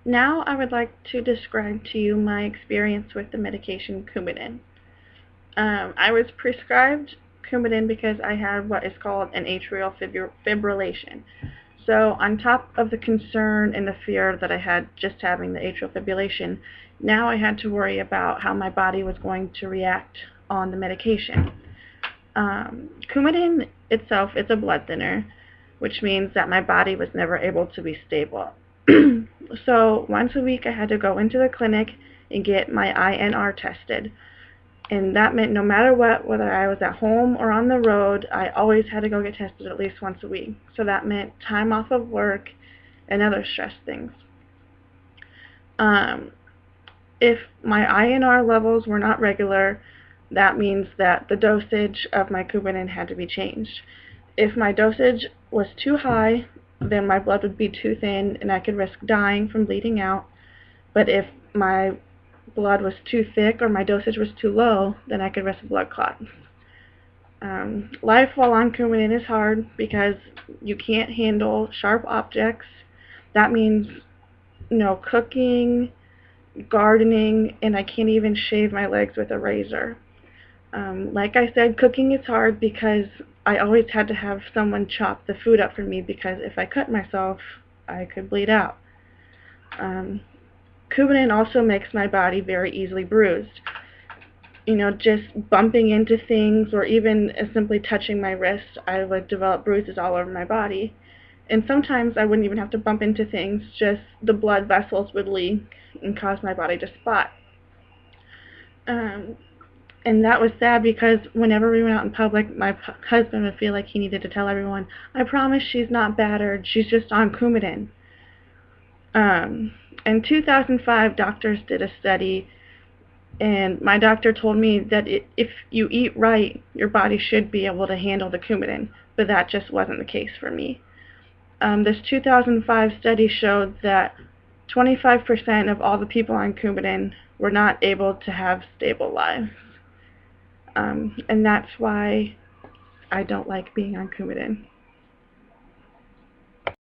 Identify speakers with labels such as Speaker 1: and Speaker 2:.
Speaker 1: Now I would like to describe to you my experience with the medication Coumadin. I was prescribed Coumadin because I had what is called an atrial fibrillation. So on top of the concern and the fear that I had just having the atrial fibrillation, now I had to worry about how my body was going to react on the medication. Coumadin itself is a blood thinner, which means that my body was never able to be stable. So once a week I had to go into the clinic and get my INR tested. And that meant no matter what, whether I was at home or on the road, I always had to go get tested at least once a week. So that meant time off of work and other stress things. If my INR levels were not regular, that means that the dosage of my Coumadin had to be changed. If my dosage was too high, then my blood would be too thin and I could risk dying from bleeding out. But if my blood was too thick or my dosage was too low, then I could risk a blood clot. Life while on Coumadin is hard because you can't handle sharp objects. That means cooking, gardening, and I can't even shave my legs with a razor. Like I said, cooking is hard because I always had to have someone chop the food up for me because if I cut myself, I could bleed out. Coumadin also makes my body very easily bruised. Just bumping into things or even simply touching my wrist, I would develop bruises all over my body. And sometimes I wouldn't even have to bump into things, just the blood vessels would leak and cause my body to spot. And that was sad because whenever we went out in public, my husband would feel like he needed to tell everyone, I promise she's not battered, she's just on Coumadin. In 2005, doctors did a study, and my doctor told me that if you eat right, your body should be able to handle the Coumadin, but that just wasn't the case for me. This 2005 study showed that 25% of all the people on Coumadin were not able to have stable lives. And that's why I don't like being on Coumadin.